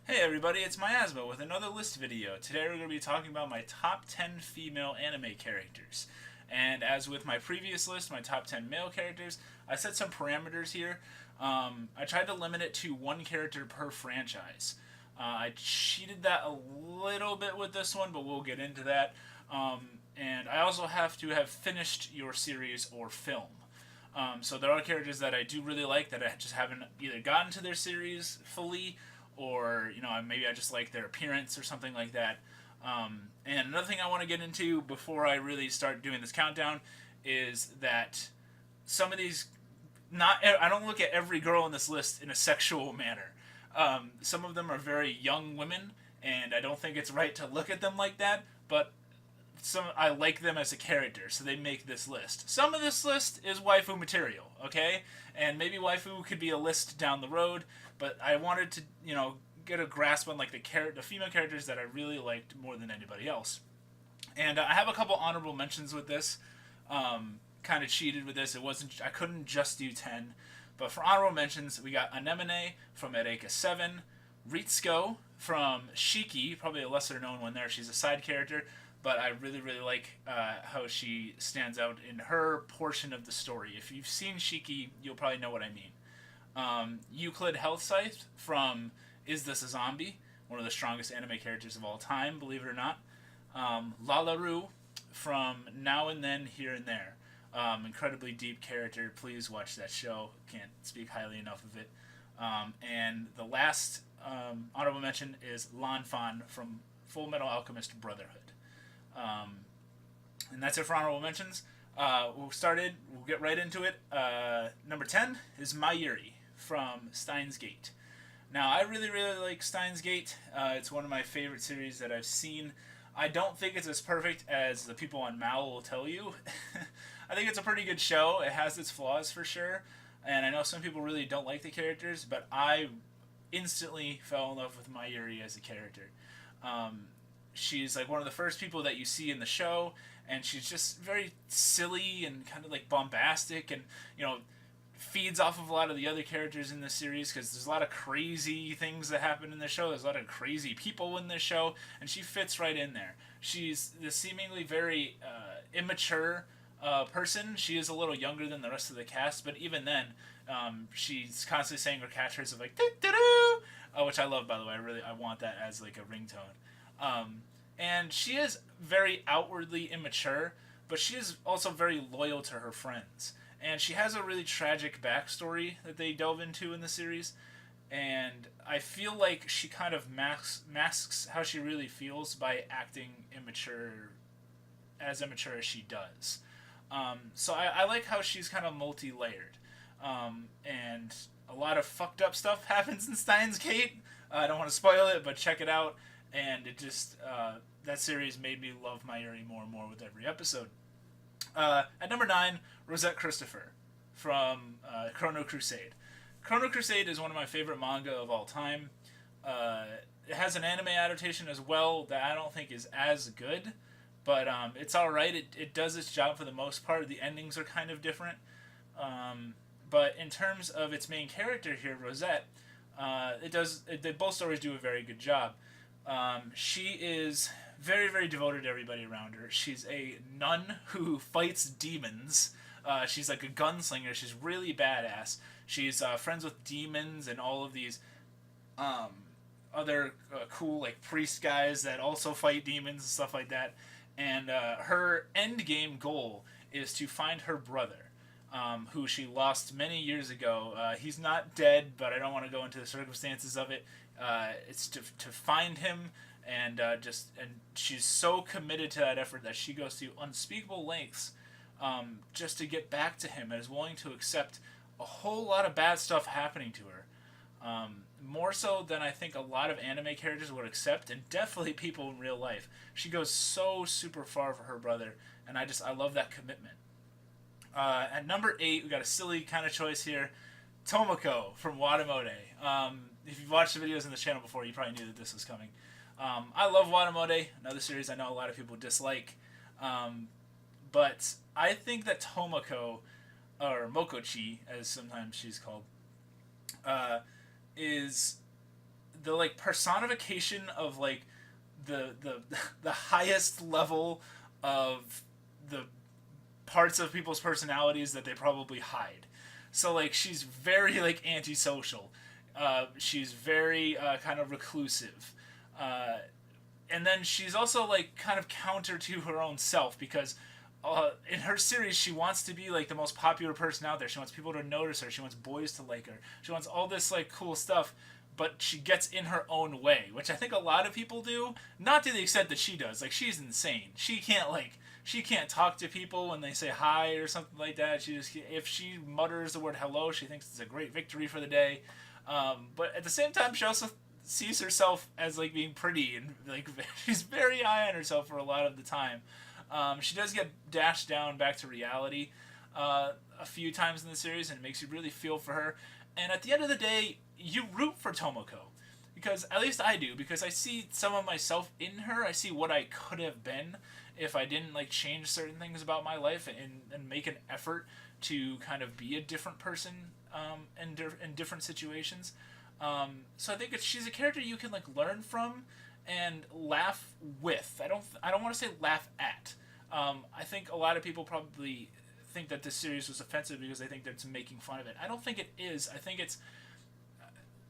Hey everybody, it's Miasma with another list video. Today we're going to be talking about my top 10 female anime characters. And as with my previous list, my top 10 male characters, I set some parameters here. I tried to limit it to one character per franchise. I cheated that a little bit with this one, but we'll get into that. And I also have to have finished your series or film. So there are characters that I do really like that I just haven't either gotten to their series fully, or maybe I just like their appearance or something like that. And another thing I want to get into before I really start doing this countdown is that some of these, not I don't look at every girl on this list in a sexual manner. Some of them are very young women, and I don't think it's right to look at them like that. But I like them as a character, so they make this list. Some of this list is waifu material, okay? And maybe waifu could be a list down the road, but I wanted to, get a grasp on like the female characters that I really liked more than anybody else. And I have a couple honorable mentions with this. Kind of cheated with this. I couldn't just do 10. But for honorable mentions, we got Anemone from Eureka 7, Ritsuko from Shiki, probably a lesser known one there. She's a side character, but I really, really like how she stands out in her portion of the story. If you've seen Shiki, you'll probably know what I mean. Euclid Health Scythe from Is This a Zombie? One of the strongest anime characters of all time, believe it or not. Lalaru from Now and Then, Here and There. Incredibly deep character. Please watch that show. Can't speak highly enough of it. And the last honorable mention is Lanfan from Full Metal Alchemist Brotherhood. And that's it for honorable mentions. We'll get right into it. Number 10 is Mayuri from Steins Gate. Now, I really, really like Steins Gate. It's one of my favorite series that I've seen. I don't think it's as perfect as the people on Mal will tell you. I think it's a pretty good show. It has its flaws for sure. And I know some people really don't like the characters, but I instantly fell in love with Mayuri as a character. She's like one of the first people that you see in the show, and she's just very silly and kind of like bombastic, and feeds off of a lot of the other characters in the series because there's a lot of crazy things that happen in the show. There's a lot of crazy people in the show, and she fits right in there. She's the seemingly very immature person. She is a little younger than the rest of the cast, but even then, she's constantly saying her catchphrase of like "doo-doo-doo," which I love, by the way. I want that as like a ringtone. And she is very outwardly immature, but she is also very loyal to her friends. And she has a really tragic backstory that they delve into in the series. And I feel like she kind of masks how she really feels by acting immature as she does. So I like how she's kind of multi-layered. And a lot of fucked up stuff happens in Steins Gate. I don't want to spoil it, but check it out. And it just, that series made me love Mayuri more and more with every episode. At number 9, Rosette Christopher from Chrono Crusade. Chrono Crusade is one of my favorite manga of all time. It has an anime adaptation as well that I don't think is as good, but it's alright. It does its job for the most part. The endings are kind of different. But in terms of its main character here, Rosette, both stories do a very good job. She is very, very devoted to everybody around her. She's a nun who fights demons. She's like a gunslinger. She's really badass. She's friends with demons and all of these other cool like priest guys that also fight demons and stuff like that. And her end game goal is to find her brother, who she lost many years ago. He's not dead, but I don't want to go into the circumstances of it. It's to find him, and she's so committed to that effort that she goes to unspeakable lengths just to get back to him, and is willing to accept a whole lot of bad stuff happening to her. More so than I think a lot of anime characters would accept, and definitely people in real life. She goes so super far for her brother, and I love that commitment. At number 8, we got a silly kind of choice here. Tomoko from Watamode. If you've watched the videos in this channel before, you probably knew that this was coming. I love Watamode, another series I know a lot of people dislike. But I think that Tomoko, or Mokochi, as sometimes she's called, is the like personification of like the the highest level of the parts of people's personalities that they probably hide. So like she's very like antisocial. She's very kind of reclusive. Uh, and then she's also like kind of counter to her own self because in her series she wants to be like the most popular person out there. She wants people to notice her. She wants boys to like her. She wants all this like cool stuff, but she gets in her own way, which I think a lot of people do. Not to the extent that she does. Like she's insane. She can't talk to people when they say hi or something like that. She just if she mutters the word hello, she thinks it's a great victory for the day. But at the same time, she also sees herself as like being pretty and like she's very high on herself for a lot of the time. She does get dashed down back to reality a few times in the series, and it makes you really feel for her. And at the end of the day, you root for Tomoko because at least I do, because I see some of myself in her. I see what I could have been if I didn't like change certain things about my life and make an effort to kind of be a different person in different situations. So I think she's a character you can like learn from and laugh with. I don't want to say laugh at. I think a lot of people probably think that this series was offensive because they think that it's making fun of it. I don't think it is. I think it's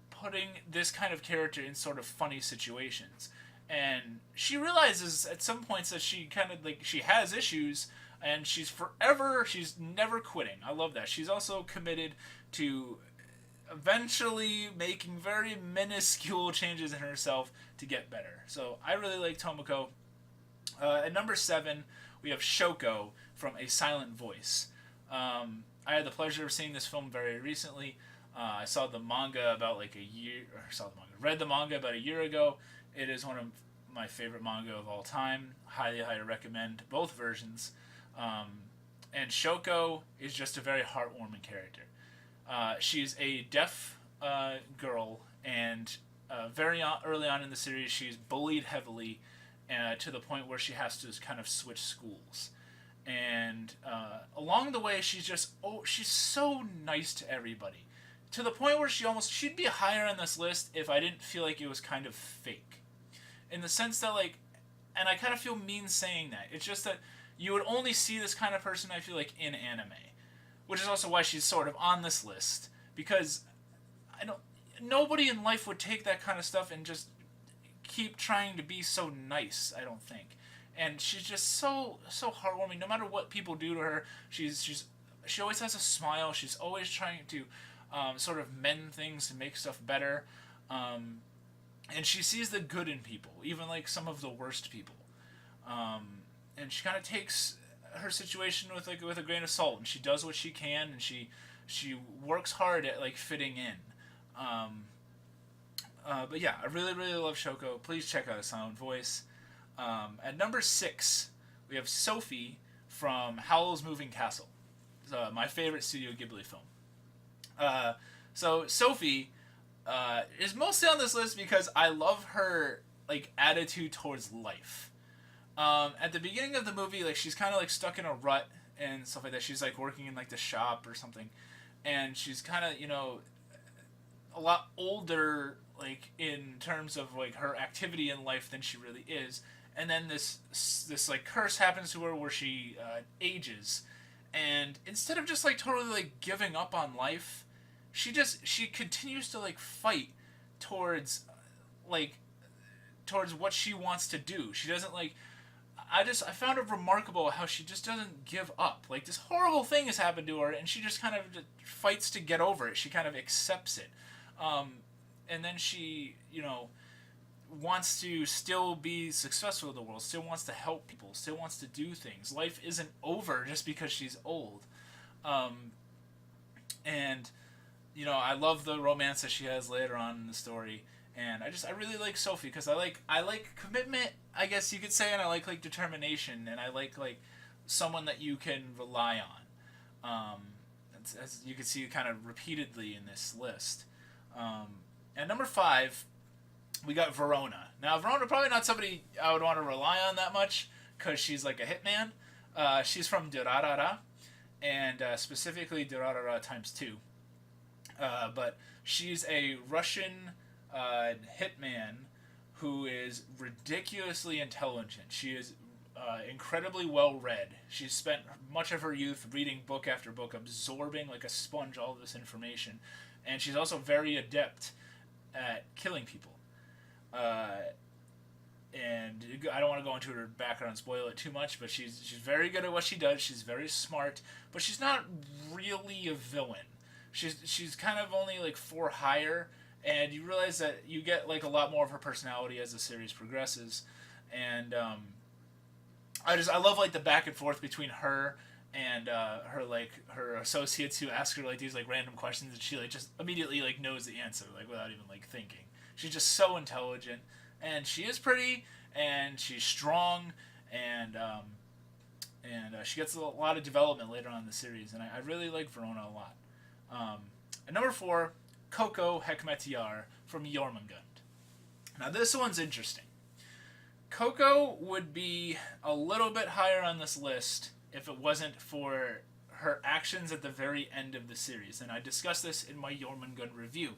putting this kind of character in sort of funny situations. And she realizes at some points that she kind of like she has issues, and she's never quitting. I love that. She's also committed to eventually making very minuscule changes in herself to get better. So I really like Tomoko. At number 7, we have Shoko from A Silent Voice. I had the pleasure of seeing this film very recently. I saw the manga about like a year, read the manga about a year ago. It is one of my favorite manga of all time. Highly recommend both versions. And Shoko is just a very heartwarming character. She's a deaf girl, and early on in the series, she's bullied heavily to the point where she has to kind of switch schools. And along the way, she's so nice to everybody, to the point where she'd be higher on this list if I didn't feel like it was kind of fake, in the sense that like, and I kind of feel mean saying that. It's just that you would only see this kind of person, I feel like, in anime, which is also why she's sort of on this list, because nobody in life would take that kind of stuff and just keep trying to be so nice, I don't think. And she's just so heartwarming. No matter what people do to her, she always has a smile. She's always trying to sort of mend things and make stuff better. And she sees the good in people, even like some of the worst people. And she kind of takes her situation with a grain of salt, and she does what she can, and she works hard at like fitting in. But yeah, I really love Shoko. Please check out A Silent Voice. At number 6, we have Sophie from Howl's Moving Castle. It's my favorite Studio Ghibli film. So Sophie is mostly on this list because I love her like attitude towards life. At the beginning of the movie, like she's kind of like stuck in a rut and stuff like that. She's like working in like the shop or something, and she's kind of a lot older like in terms of like her activity in life than she really is. And then this like curse happens to her where she ages, and instead of just like totally like giving up on life, she continues to like fight towards what she wants to do. She doesn't like. I found it remarkable how she just doesn't give up. Like this horrible thing has happened to her, and she just kind of fights to get over it. She kind of accepts it, and then she wants to still be successful in the world, still wants to help people, still wants to do things. Life isn't over just because she's old. And I love the romance that she has later on in the story, and I really like Sophie because I like commitment, I guess you could say, and I like determination, and I like someone that you can rely on. As you can see kind of repeatedly in this list. At number 5, we got Verona. Now, Verona probably not somebody I would want to rely on that much because she's like a hitman. She's from Durarara, and specifically Durarara times 2. But she's a Russian hitman who is ridiculously intelligent. She is incredibly well read. She's spent much of her youth reading book after book, absorbing like a sponge all of this information, and she's also very adept at killing people. Uh, and I don't want to go into her background and spoil it too much, but she's very good at what she does. She's very smart, but she's not really a villain. She's kind of only like for hire, and you realize that you get like a lot more of her personality as the series progresses, and I love like the back and forth between her and her associates who ask her like these like random questions, and she like just immediately like knows the answer like without even like thinking. She's just so intelligent, and she is pretty, and she's strong, and she gets a lot of development later on in the series, and I really like Verona a lot. And number 4, Koko Hekmetiar from Jormungand. Now this one's interesting. Koko would be a little bit higher on this list if it wasn't for her actions at the very end of the series, and I discussed this in my Jormungand review.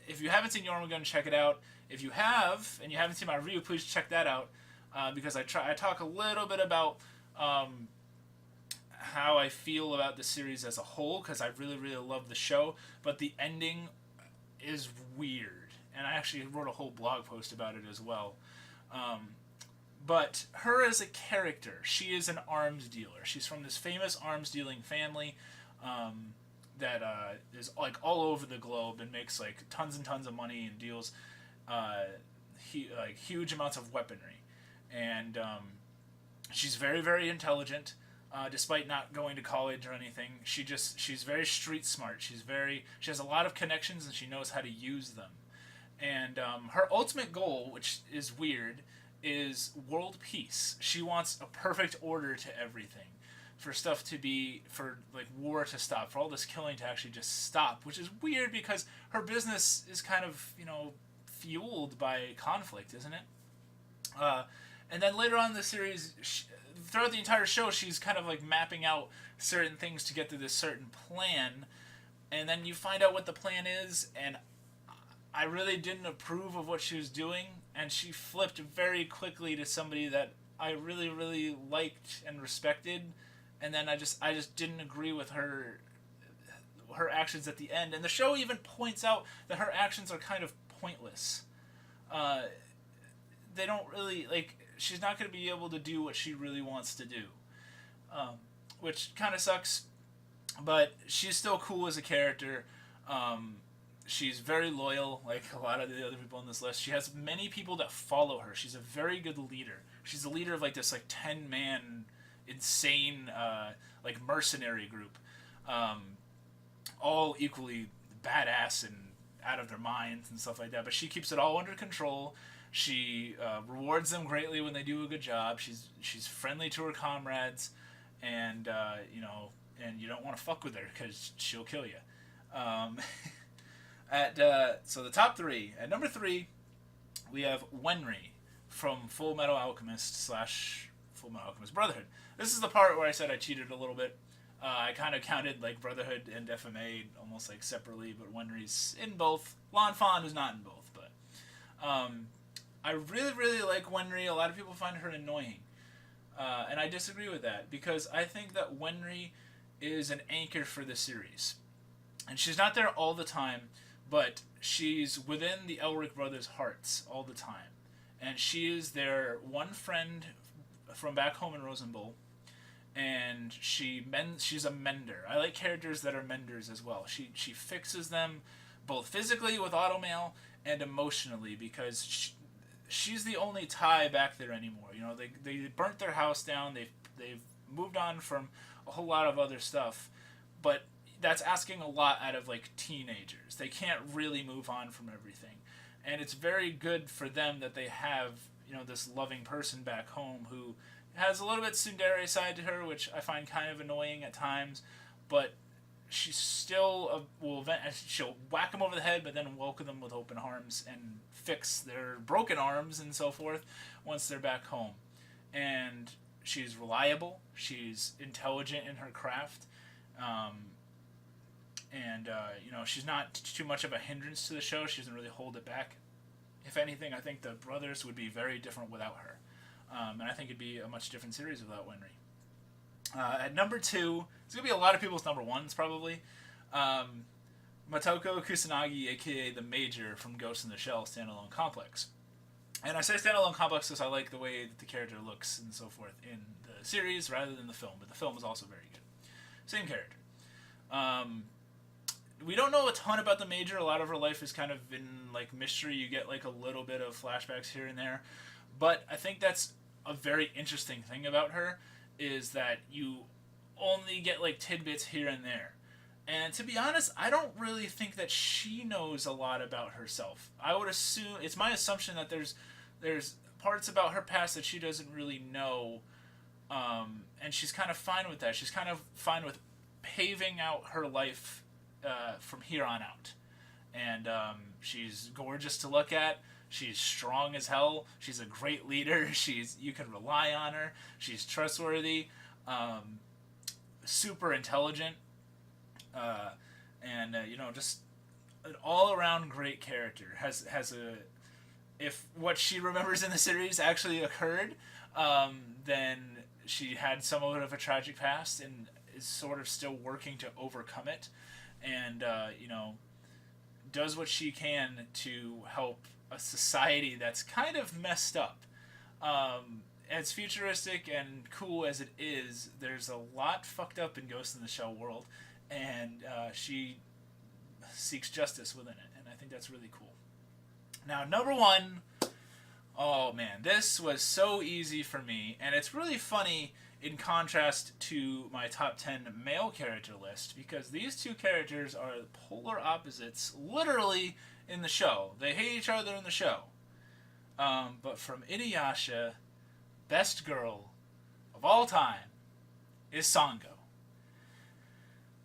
If you haven't seen Jormungand, check it out. If you have, and you haven't seen my review, please check that out, because I talk a little bit about how I feel about the series as a whole, because I really, really love the show, but the ending is weird, and I actually wrote a whole blog post about it as well. But her as a character, she is an arms dealer. She's from this famous arms dealing family that is like all over the globe and makes like tons and tons of money and deals like huge amounts of weaponry. And she's very, very intelligent. Despite not going to college or anything, she's very street smart. She has a lot of connections, and she knows how to use them. And her ultimate goal, which is weird, is world peace. She wants a perfect order to everything, for like war to stop, for all this killing to actually just stop, which is weird because her business is kind of, fueled by conflict, isn't it? And then later on in the series, throughout the entire show, she's kind of like mapping out certain things to get to this certain plan, and then you find out what the plan is, and I really didn't approve of what she was doing, and she flipped very quickly to somebody that I really, really liked and respected, and then I just didn't agree with her actions at the end. And the show even points out that her actions are kind of pointless. They don't really, like, she's not going to be able to do what she really wants to do, which kind of sucks, but she's still cool as a character. She's very loyal, like a lot of the other people on this list. She has many people that follow her. She's a very good leader. She's the leader of like this like 10-man insane like mercenary group, all equally badass and out of their minds and stuff like that. But she keeps it all under control. She rewards them greatly when they do a good job. She's friendly to her comrades, and and you don't want to fuck with her because she'll kill you. So the top 3. At number 3, we have Wenri from Full Metal Alchemist / Full Metal Alchemist Brotherhood. This is the part where I said I cheated a little bit. I kind of counted like Brotherhood and FMA almost like separately, but Wenri's in both. Lanfan is not in both, but I really, really like Wenri. A lot of people find her annoying, and I disagree with that, because I think that Wenri is an anchor for the series, and she's not there all the time, but she's within the Elric brothers' hearts all the time. And she is their one friend from back home in Rosenbull, and she's a mender. I like characters that are menders as well. She fixes them both physically with automail and emotionally, because she's the only tie back there anymore. They burnt their house down. They've moved on from a whole lot of other stuff, but that's asking a lot out of like teenagers. They can't really move on from everything, and it's very good for them that they have this loving person back home who has a little bit tsundere side to her, which I find kind of annoying at times, but she's still she'll whack them over the head, but then welcome them with open arms and fix their broken arms and so forth once they're back home. And she's reliable. She's intelligent in her craft. and she's not too much of a hindrance to the show. She doesn't really hold it back. If anything, I think the brothers would be very different without her, and I think it'd be a much different series without Winry. At number 2, it's gonna be a lot of people's number 1s probably. Motoko Kusanagi, aka the Major from Ghost in the Shell standalone complex. And I say standalone complex because I like the way that the character looks and so forth in the series rather than the film, but the film is also very good. Same character. We don't know a ton about the Major. A lot of her life is kind of in like mystery. You get like a little bit of flashbacks here and there, but I think that's a very interesting thing about her is that you only get like tidbits here and there. And to be honest, I don't really think that she knows a lot about herself. I would assume, it's my assumption that there's parts about her past that she doesn't really know, and she's kind of fine with that. She's kind of fine with paving out her life from here on out. And she's gorgeous to look at. She's strong as hell. She's a great leader. You can rely on her. She's trustworthy, super intelligent. Just an all-around great character. Has if what she remembers in the series actually occurred, then she had somewhat of a tragic past and is sort of still working to overcome it, and does what she can to help a society that's kind of messed up. As futuristic and cool as it is, there's a lot fucked up in Ghost in the Shell world. And she seeks justice within it, and I think that's really cool. Now, number 1, oh man, this was so easy for me, and it's really funny in contrast to my top 10 male character list, because these two characters are polar opposites, literally, in the show. They hate each other in the show. But from Inuyasha, best girl of all time is Sango.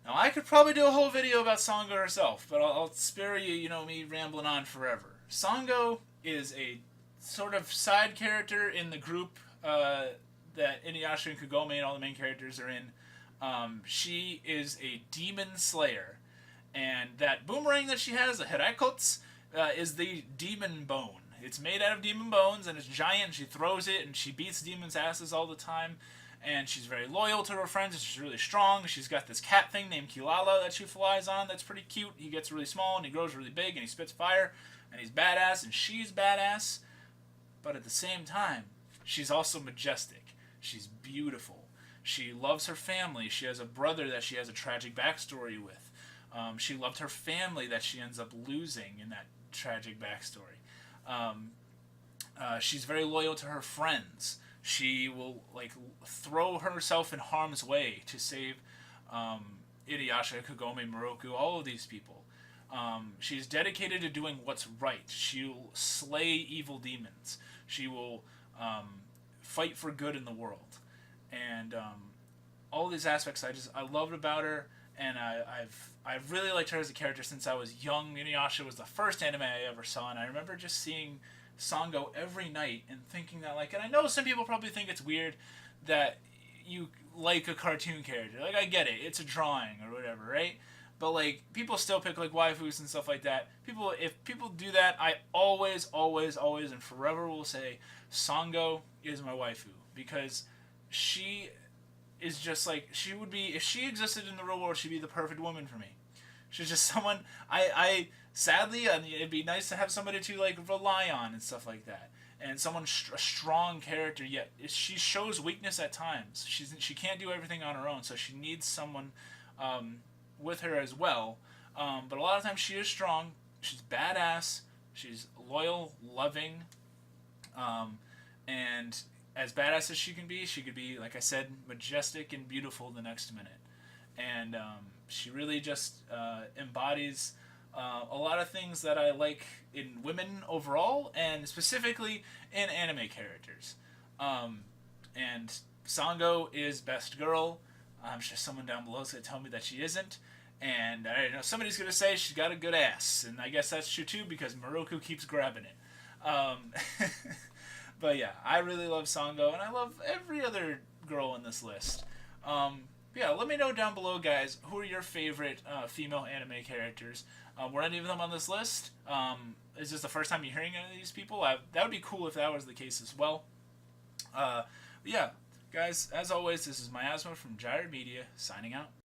Now, I could probably do a whole video about Sango herself, but I'll spare you, me rambling on forever. Sango is a sort of side character in the group that Inuyasha and Kagome and all the main characters are in. She is a demon slayer, and that boomerang that she has, the Hiraikotsu, is the demon bone. It's made out of demon bones, and it's giant. She throws it, and she beats demons' asses all the time. And she's very loyal to her friends, and she's really strong. She's got this cat thing named Kilala that she flies on that's pretty cute. He gets really small, and he grows really big, and he spits fire, and he's badass, and she's badass. But at the same time, she's also majestic. She's beautiful. She loves her family. She has a brother that she has a tragic backstory with. She loved her family that she ends up losing in that tragic backstory. She's very loyal to her friends. She will throw herself in harm's way to save Inuyasha, Kagome, Moroku, all of these people. She's dedicated to doing what's right. She'll slay evil demons. She will fight for good in the world. And all these aspects I loved about her, and I've really liked her as a character since I was young. Inuyasha was the first anime I ever saw, and I remember just seeing Sango every night and thinking that and I know some people probably think it's weird that you like a cartoon character. I get it, it's a drawing or whatever, right? But people still pick waifus and stuff like that. If people do that, I always and forever will say Sango is my waifu, because she is just she would be, if she existed in the real world, she'd be the perfect woman for me. She's just someone I sadly, it'd be nice to have somebody to rely on and stuff like that, and someone a strong character. Yet she shows weakness at times. She can't do everything on her own, so she needs someone with her as well. But a lot of times she is strong. She's badass. She's loyal, loving, and as badass as she could be, like I said, majestic and beautiful the next minute. And she really just embodies a lot of things that I like in women overall, and specifically in anime characters. And Sango is best girl. I'm sure someone down below is going to tell me that she isn't. And I know somebody's going to say she's got a good ass. And I guess that's true too, because Moroku keeps grabbing it. But yeah, I really love Sango, and I love every other girl in this list. Yeah, let me know down below, guys, who are your favorite female anime characters. Were any of them on this list? Is this the first time you're hearing any of these people? That would be cool if that was the case as well. Yeah, guys, as always, this is Miasma from Gyre Media, signing out.